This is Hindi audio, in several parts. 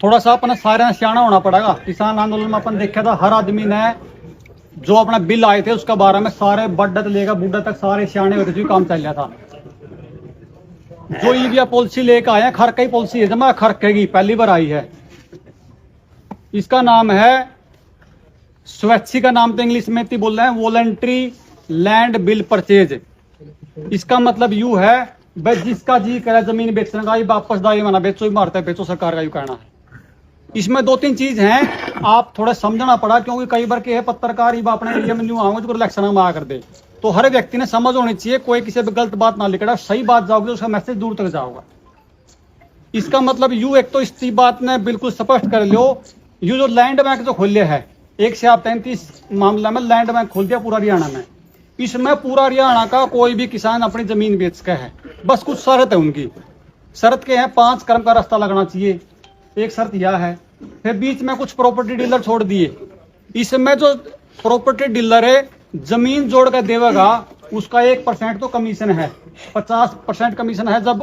थोड़ा सा अपना सारे सियाना होना पड़ेगा। किसान आंदोलन में अपन देखा था, हर आदमी ने जो अपना बिल आए थे उसका बारे में सारे बड्डा से लेकर बूढ़ा तक सारे सियाने होते थे, काम चल रहा था। जो ईवीआ पॉलिसी लेकर आए हैं, खरकई पॉलिसी है, जमा खरके की पहली बार आई है। इसका नाम है स्वैच्छिक, का नाम तो इंग्लिश में ही बोल रहे हैं, वॉलंटरी लैंड बिल परचेज। इसका मतलब यू है भाई जिसका जी करे जमीन बेचने का, वापस दाई मना बेचो ही मारता है, बेचो सरकार का यू कहना है। इसमें दो तीन चीज हैं, आप थोड़ा समझना पड़ा, क्योंकि कई बार के है पत्रकार अपने एरिया में न्यू आऊंगे जो इलेक्शन में आ कर दे, तो हर व्यक्ति ने समझ होनी चाहिए, कोई किसी भी गलत बात ना लिखा, सही बात जाओगे तो उसका मैसेज दूर तक जाओगा। इसका मतलब यू एक तो इस बात ने बिल्कुल स्पष्ट कर लो, यू जो लैंड बैंक जो खोले है 133 मामला में लैंड बैंक खोल दिया पूरा हरियाणा में। इसमें पूरा हरियाणा का कोई भी किसान अपनी जमीन बेच के है, बस कुछ शर्त है उनकी। शर्त के हैं 5 क्रम का रास्ता लगना चाहिए, एक शर्त यह है। फिर बीच में कुछ प्रॉपर्टी डीलर छोड़ दिए। इसमें जो प्रॉपर्टी डीलर है जमीन जोड़ कर देगा उसका 1% तो कमीशन है, 50% कमीशन है जब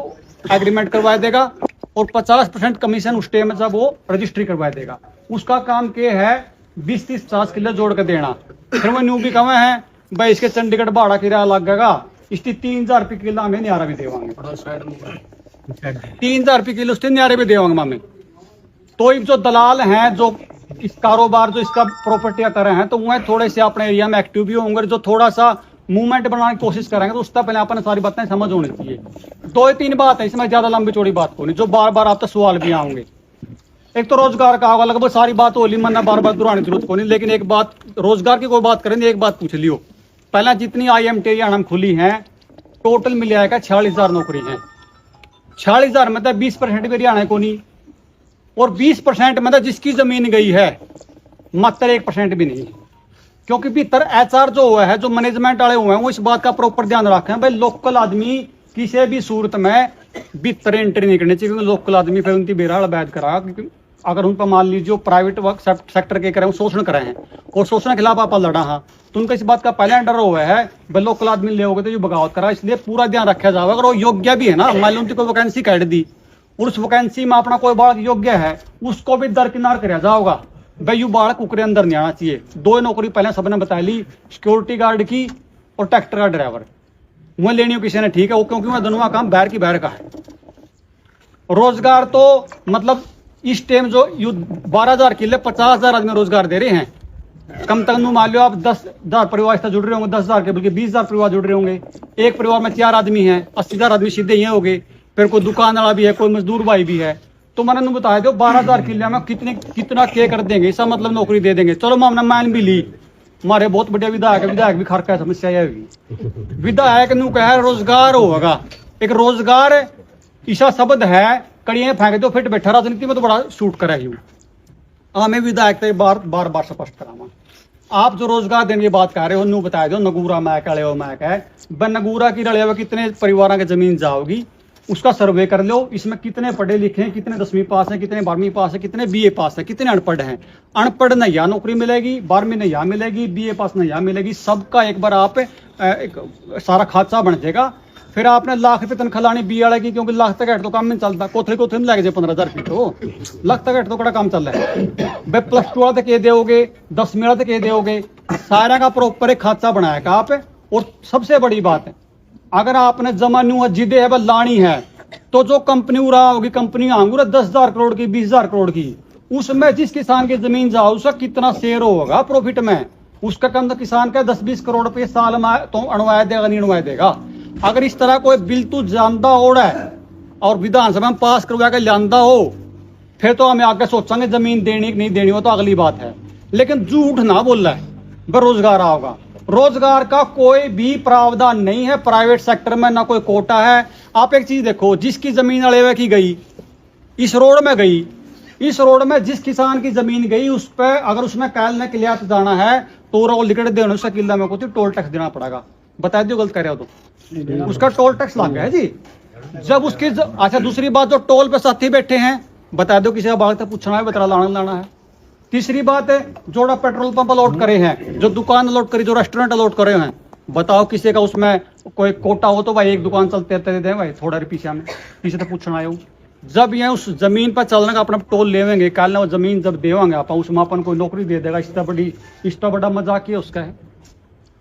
एग्रीमेंट करवा देगा, और 50% कमीशन उस टाइम में जब वो रजिस्ट्री करवा देगा। उसका काम क्या है 20-30-50 किलो जोड़ कर देना। फिर वो न्यू भी कमे है भाई इसके चंडीगढ़ भाड़ा किराया लगेगा, इसकी 3000 रुपये किलो हमें न्यारा भी देवांगे, 3000 रुपये किलो उसके न्यारे भी देवांगे मामे। तो जो दलाल हैं जो इस कारोबार जो इसका प्रॉपर्टी कर रहे हैं, तो वह थोड़े से अपने एरिया में एक्टिव भी होंगे, जो थोड़ा सा मूवमेंट बनाने की कोशिश करेंगे, तो उससे पहले अपन सारी बातें समझ होनी चाहिए। 2-3 बात है इसमें, ज्यादा लंबी चौड़ी बात को नहीं, जो बार बार आप तक सवाल भी आएंगे। एक तो रोजगार का होगा, लगभग सारी बात होली मन बार बार दोहराने की जरूरत को नहीं, लेकिन एक बात रोजगार की कोई बात करेंगे, एक बात पूछ लियो। पहला जितनी IMT हरियाणा में खुली है टोटल मिल जाएगा 46,000 नौकरी है। 46,000 में 20% भी हरियाणा को नहीं, और 20% में जिसकी जमीन गई है मात्र 1% भी नहीं, क्योंकि भीतर HR जो हुआ है, जो मैनेजमेंट वाले हुए हैं, वो इस बात का प्रॉपर ध्यान रखें भाई लोकल आदमी किसी भी सूरत में भीतर एंट्री नहीं करनी चाहिए, क्योंकि लोकल आदमी फिर उनकी बेराल बैद करा। क्योंकि अगर उन पर मान लीजिए प्राइवेट वर्क सेक्टर के करें शोषण करे हैं और शोषण के खिलाफ आप लड़ा हाँ, तो उनका इस बात का पहले अंडर हुआ है भाई लोकल आदमी ले होगे तो जो बगावत करा, इसलिए पूरा ध्यान रखा जाएगा। अगर वो योग्य भी है ना, मान लो उनकी कोई वैकेंसी काट दी और उस वैकेंसी में अपना कोई बालक योग्य है, उसको भी दरकिनार कराया जाओगा भाई यू बालक कुकरे अंदर नहीं आना चाहिए। 2 नौकरी पहले सबने बता ली, सिक्योरिटी गार्ड की और ट्रैक्टर का ड्राइवर, वह लेनी हो किसी ने, ठीक है वो, क्योंकि वह दोनों का काम बाहर की बाहर का है। रोजगार तो मतलब इस टाइम जो 12,000 किले 50,000 आदमी रोजगार दे रहे हैं। कम तक मान लो आप 10,000 परिवार से जुड़ रहे होंगे, 10,000 के बल्कि 20,000 परिवार जुड़ रहे होंगे। एक परिवार में 4 आदमी हैं, 80,000 आदमी सीधे ही हो गए। फिर कोई दुकान वाला भी है, कोई मजदूर भाई भी है। तो मैंने बताया दो 12,000 किले में कितना क्या कर देंगे, इसका मतलब नौकरी दे देंगे। चलो हमने मान भी ली, हमारे बहुत बढ़िया विधायक भी खर्च समस्या होगी। विधायक नु कह रोजगार होगा, एक रोजगार ईसा शब्द है, कड़ियां फेंक दो फिट बैठा, राजनीति में तो बड़ा शूट करे ही हमें विधायक बार बार स्पष्ट करावा। आप जो रोजगार देने की बात कर रहे हो नु बताया दो, नगूरा मैक अड़े हो मैक है, नगूरा की रड़े हुए कितने परिवारों की जमीन जाओगी उसका सर्वे कर लो। इसमें कितने पढ़े लिखे हैं, कितने 10वीं पास हैं, कितने 12वीं पास है, कितने BA पास है, कितने अनपढ़ हैं। अनपढ़ न यहाँ नौकरी मिलेगी, 12वीं न यहाँ मिलेगी, BA पास न यहाँ मिलेगी। सबका एक बार आप एक सारा खाचा बन जाएगा। फिर आपने लाख रुपये तनख्वाह लानी BA वाले की, क्योंकि लाख तक हेठ तो काम नहीं चलता। कोथरे में लगे 15,000 रुपये, तो लाख तक हेठ तो बड़ा काम चल रहा है भाई। +2 वाला तक ये दोगे, 10वीं वाला तक ये दोगे, सारा का प्रॉपर एक खाचा बनाएगा आप। और सबसे बड़ी बात है, अगर आपने जमा न्यू जिदे है लानी है, तो जो कंपनी उड़ा होगी, कंपनी आऊंगी 10,000 करोड़ की, 20,000 करोड़ की, उसमें जिस किसान की जमीन जाओ उसका कितना शेयर होगा प्रॉफिट में, उसका कम तो किसान का 10-20 करोड़ रुपये साल में तो अणवाया देगा नहीं अणवाया देगा। अगर इस तरह कोई बिल तू जानता हो रहा है और विधानसभा में पास करवा के लांदा हो, फिर तो हमें आगे सोचेंगे जमीन देनी कि नहीं देनी, हो तो अगली बात है। लेकिन झूठ ना बोल रहा है बेरोजगार आओगा। रोजगार का कोई भी प्रावधान नहीं है प्राइवेट सेक्टर में, ना कोई कोटा है। आप एक चीज देखो, जिसकी जमीन अड़ेवे की गई, इस रोड में गई, इस रोड में जिस किसान की जमीन गई उस पर अगर उसने कैल ने किलिया जाना है तो वो लिखट देने उसका किला में को टोल टैक्स देना पड़ेगा। बता दो गलत कर रहे हो तो उसका टोल टैक्स लग गया है जी। जब उसकी अच्छा दूसरी बात, जो टोल पे साथी बैठे हैं, बता दो किसी का बात तक पूछना है, बता लाना है। तीसरी बात है, जोड़ा पेट्रोल पंप अलॉट करे हैं, जो दुकान अलॉट करी, जो रेस्टोरेंट अलॉट करे हैं, बताओ किसी का उसमें कोई कोटा हो तो भाई एक दुकान चलते रहते दे भाई थोड़ा पीछे में पीछे तो पूछना आयो। जब ये उस जमीन पर चलने का अपना टोल लेवेंगे, कल ना वो जमीन जब देवांगे आप उसमें अपन कोई नौकरी दे देगा, इसका बड़ा मजाक ही उसका है।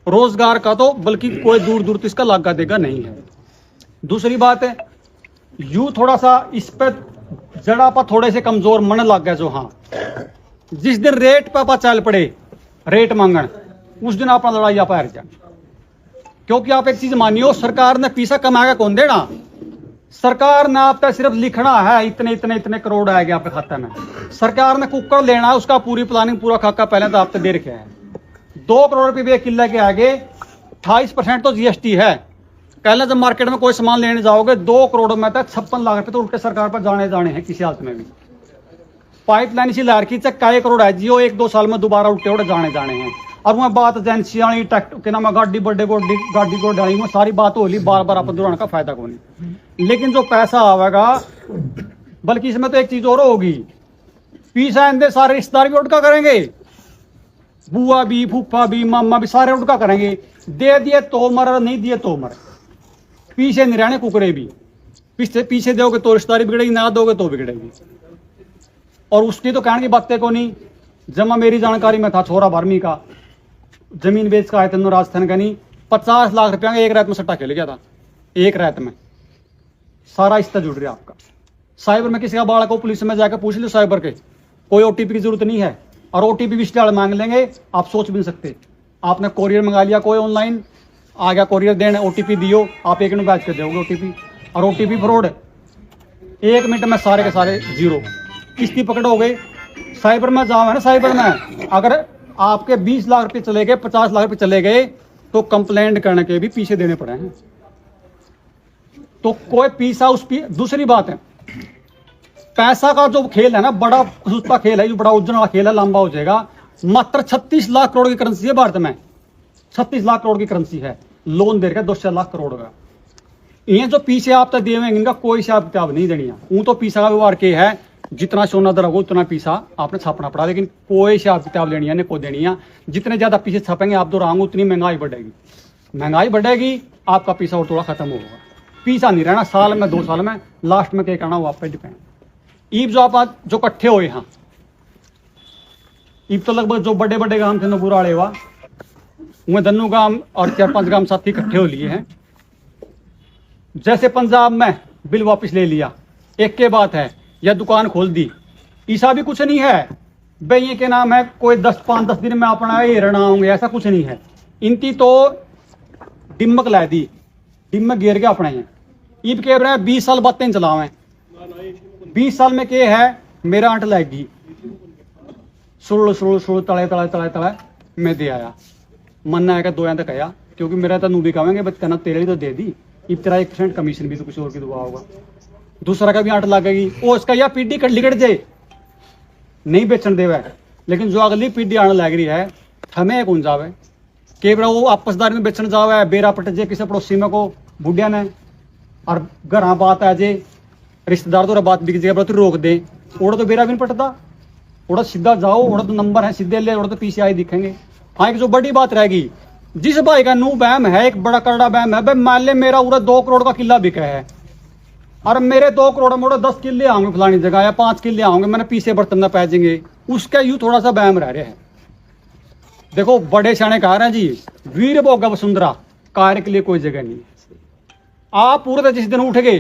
रोजगार का तो बल्कि कोई दूर दूर तक इसका लागा देगा नहीं है। दूसरी बात है, यू थोड़ा सा इस पे जड़ा पर थोड़े से कमजोर मन लग गया जो, हाँ जिस दिन रेट पर चल पड़े रेट मांगन, उस दिन अपना लड़ाई आप हार जाए। क्योंकि आप एक चीज मानियो, सरकार ने पैसा कमाएगा कौन देना? सरकार ने आपका सिर्फ लिखना है इतने इतने इतने करोड़ आएगा आपके खाते में। सरकार ने कुकर लेना है, उसका पूरी प्लानिंग पूरा खाका पहले तो आपसे दे रखे है। 2 करोड़ रुपये किले के आगे 28% तो जीएसटी है। पहले जब मार्केट में कोई सामान लेने जाओगे 2 करोड़ में तक 56 लाख रुपए तो उनके सरकार पर जाने हैं किसी हालत में भी। पाइपलाइन इसी लार की चक्का 1 करोड़ है जियो, 1-2 साल में दोबारा उल्टे उड़े जाने हैं। और वह बात एजेंसी वाली के नाम गाड़ी बड़े गाड़ी को डाली में सारी बात हो ली, बार बार आप दोहराने का फायदा को नहीं। लेकिन जो पैसा आवेगा, बल्कि इसमें तो एक चीज और होगी, पैसा आंदे सारे रिश्तेदार भी उठका करेंगे, बुआ भी, फूफा भी, मामा भी, सारे उठका करेंगे। दे दिए तो मर, नहीं दिए तो मर। पीछे नहीं रहने कुकरे भी, पीछे दोगे तो रिश्तेदारी बिगड़ेगी, ना दोगे तो बिगड़ेगी। और उसकी तो कहने की बातें को नहीं। जमा मेरी जानकारी में था छोरा 12वीं का, जमीन बेच का आया तेनों राजस्थान का नहीं, 50 लाख रुपया का एक रात में सट्टा खेल गया था, एक रात में। सारा इससे जुड़ रहा आपका। साइबर में किसी का बालक को पुलिस में जाकर पूछ लो, साइबर के कोई ओटीपी की जरूरत नहीं है। और ओटीपी भी स्टार मांग लेंगे, आप सोच भी नहीं सकते। आपने कोरियर मंगा लिया कोई ऑनलाइन, आ गया कोरियर देने, ओटीपी दियो, आप 1 मिनट बैच कर दोगे ओटीपी। और ओटीपी फ्रॉड, 1 मिनट में सारे के सारे जीरो, किस्ती पकड़ हो गए। साइबर में जाओ है ना, साइबर में अगर आपके 20 लाख रुपए चले गए, 50 लाख रुपए चले गए, तो कंप्लेंट करने के भी पीछे देने पड़े हैं। तो कोई पैसा दूसरी बात है, पैसा का जो खेल है ना, बड़ा खुशता खेल है, जो बड़ा उज्जवल खेल है, लंबा हो जाएगा। मात्र 36 लाख करोड़ की करेंसी है भारत में, 36 लाख करोड़ की करेंसी है। लोन दे रखा 2 लाख करोड़ का। ये जो पीछे आप तक देवेंगे, इनका कोई हिसाब किताब नहीं देनी। वो तो पैसा का व्यवहार के है, जितना सोना दर होगा उतना पैसा आपने छापना पड़ा, लेकिन कोई हिसाब किताब लेनी है, को देनी है। जितने ज्यादा पीछे छापेंगे आप दोहराओगे, उतनी महंगाई बढ़ेगी। महंगाई बढ़ेगी, आपका पैसा और थोड़ा खत्म होगा। पैसा नहीं रहना साल में, 2 साल में, लास्ट में क्या करना वो आप पे डिपेंड। ईब जो आप जो इकट्ठे हुए हैं, ईब तो लगभग जो बड़े बड़े गांव थे ना बुराड़े हुआ, वह दन्नू गांव और 4-5 गांव साथी इकट्ठे हो लिए हैं। जैसे पंजाब में बिल वापस ले लिया, एक के बात है, या दुकान खोल दी, ऐसा भी कुछ नहीं है भाई ये के नाम है कोई 5-10 दिन में अपना ये रहना होंगे, ऐसा कुछ नहीं है। इनकी तो डिमक ला दी, डिमक गिर के अपने हैं। ईब कह रहे हैं 20 साल बातें चलावें, 20 साल में क्या है, मेरा अंट लाएगी सुड़ तले तले तले तले मैं दे आया। मन आएगा 2 तक आया, क्योंकि मेरा तो नू भी कहेंगे बच कहना तेरे तो दे दी। ईब तेरा 1% कमीशन भी तो कुछ और की दुआ होगा, दूसरा का भी आंट लगेगी, वो इसका या पीढ़ी कट लिकट जाए नहीं बेचन देवे। लेकिन जो अगली पीढ़ी आने लग रही है, हमें कौन जावे के वो आपसदारी में बेचन जावे, बेरा पट जाए किसी पड़ोसी में को बुढ़िया ने, और घर बात आ जाए, रिश्तेदार तो बात बिक जाए तो रोक दे, ओड़ा तो बेरा भी नहीं पटता। ओड़ा सीधा जाओ, ओड़ा तो नंबर है सीधे ले, ओड़ा तो PCI दिखेंगे। हाँ, एक जो बड़ी बात रहेगी, जिस भाई का नू बैम है, एक बड़ा करड़ा बैम है, भाई मान ले मेरा पूरा 2 करोड़ का किला बिका है, और मेरे 2 करोड़ मोड़ो 10 किले आऊंगे फलानी जगह, या 5 किले आऊंगे, मैंने पीछे बर्तन ना पैजेंगे, उसका यूं थोड़ा सा बैम रह रहा है। देखो बड़े सियाने कह रहे हैं जी, वीर भोगा वसुंधरा, कार्य के लिए कोई जगह नहीं। आप पूरे जिस दिन उठ गए,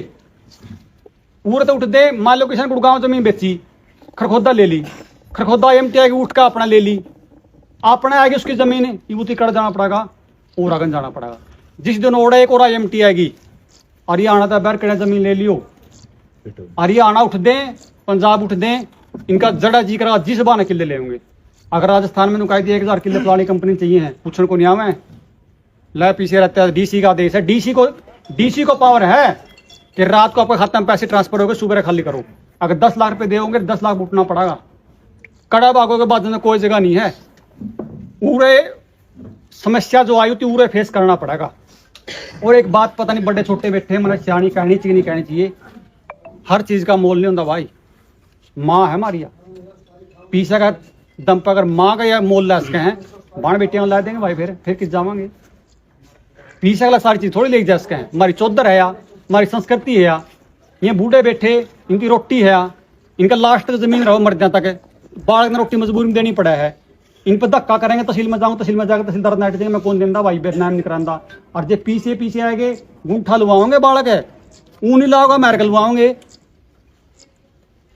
पूरे तो उठ दे, मान लो किसी ने गुड़गांव जमीन बेची, खरखोदा ले ली, खरखोदा MT आएगी उठ का अपना ले ली, अपने आएगी उसकी जमीन यूती कड़ जाना पड़ेगा, ओरागन जाना पड़ेगा। जिस दिन ओड़ा एक और MT आएगी, हरियाणा था बैर कड़े जमीन ले लियो, हरियाणा उठ दें, पंजाब उठ दें, इनका जड़ा जी करा जिस बहाने किले ले होंगे। अगर राजस्थान में नुकाई दिए 1000 किले फलानी कंपनी चाहिए है, पूछने को नहीं आवे, लै पीछे रहता है। DC का देश है, DC को पावर है कि रात को आपके खाते में पैसे ट्रांसफर हो गए, सुबह खाली करो। अगर 10 लाख रुपए दे होंगे, 10 लाख उठना पड़ेगा। कड़ा भागों के बाद कोई जगह नहीं है, पूरे समस्या जो आई होती पूरे फेस करना पड़ेगा। और एक बात पता नहीं बड़े छोटे बैठे मैंने सियानी कहनी चाहिए नहीं कहनी चाहिए, हर चीज का मोल नहीं होता भाई। माँ है हमारी, पीछे का दम पर अगर माँ का या मोल ला सके हैं, बाण बेटियां ला देंगे भाई, फिर किस जावांगे। पीछे वाला सारी चीज थोड़ी ले जा सके हैं, हमारी चौधर है या हमारी संस्कृति है या, ये बूढ़े बैठे, इनकी रोटी है, इनका लास्ट तक जमीन रहो मर जाता तक, बालक ने रोटी मजबूरी में देनी पड़ा है। इन पर धक्का करेंगे, तहसील में जाऊँ, तहसील में जाकर तहसीलदार नाट देंगे मैं कौन देंदा भाई बेदनाम नहीं करांदा। और जे पीछे पीछे आएंगे गुंठा लुवाओगे बालक है ऊन नहीं लाओगा मैरक लुवाओगे।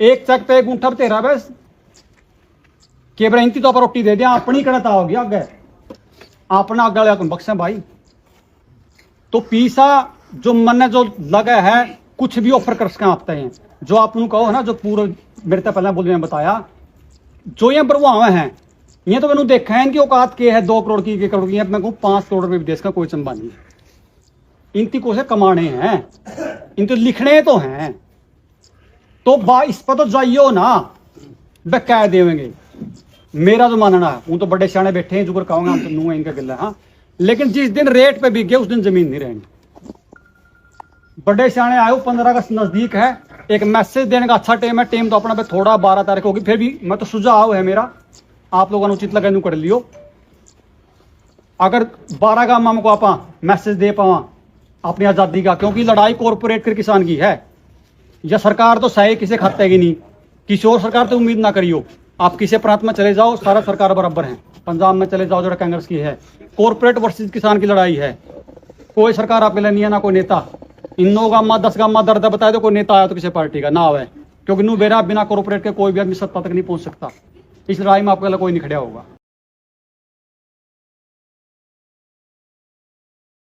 एक चक पे गुंठा पर तेरा बस के बरती तो आप रोटी दे दिया अपनी कड़ता होगी आगे अपना आगे बख्शा भाई। तो पीसा जो मन जो लगा है कुछ भी ऑफर कर सकें आप हैं जो आप कहो है ना, जो पूरा मेरे तक पहले बोल बताया जो ये बरवावे हैं ये तो मैंने देखा है इनकी औकात के है 2 करोड़ की 1 करोड़ की, मैं कहूँ 5 करोड़ रुपये विदेश का कोई चंबा नहीं। इनकी कोशिश कमाने हैं, इन तो लिखने तो हैं, तो इस पर तो जाइयो ना वे कह देंगे। मेरा जो मानना है वो तो बड़े सियाने बैठे हैं जुगर कहूंगा हम तो नू है इनका गिला। हाँ लेकिन जिस दिन रेट पे बिक गए उस दिन जमीन नहीं रहेगी। बड़े सियाने आए 15 अगस्त नजदीक है, एक मैसेज देने का अच्छा टाइम है, टाइम तो अपना पे थोड़ा 12 तारीख होगी, फिर भी मैं तो सुझाव है मेरा आप लोगों ने उचित लगा कर लियो। अगर 12 का हमको आप मैसेज दे पावा अपनी आज़ादी का, क्योंकि लड़ाई कॉरपोरेट कर किसान की है या सरकार तो सही किसी खाते की नहीं, किसी और सरकार तो उम्मीद ना करियो। आप किसी प्रांत में चले जाओ सारा सरकार बराबर है, पंजाब में चले जाओ जो कांग्रेस की है, कॉरपोरेट वर्सेस किसान की लड़ाई है, कोई सरकार आपके लिए नहीं है ना कोई नेता। इन 9 गामा 10 गामा दर्द बताए तो कोई नेता आया तो किसी पार्टी का ना आवे, क्योंकि नू बेरा बिना कॉरपोरेट के कोई भी आदमी सत्ता तक नहीं पहुंच सकता। इस लड़ाई में आपके लिए कोई नहीं खड़ा होगा।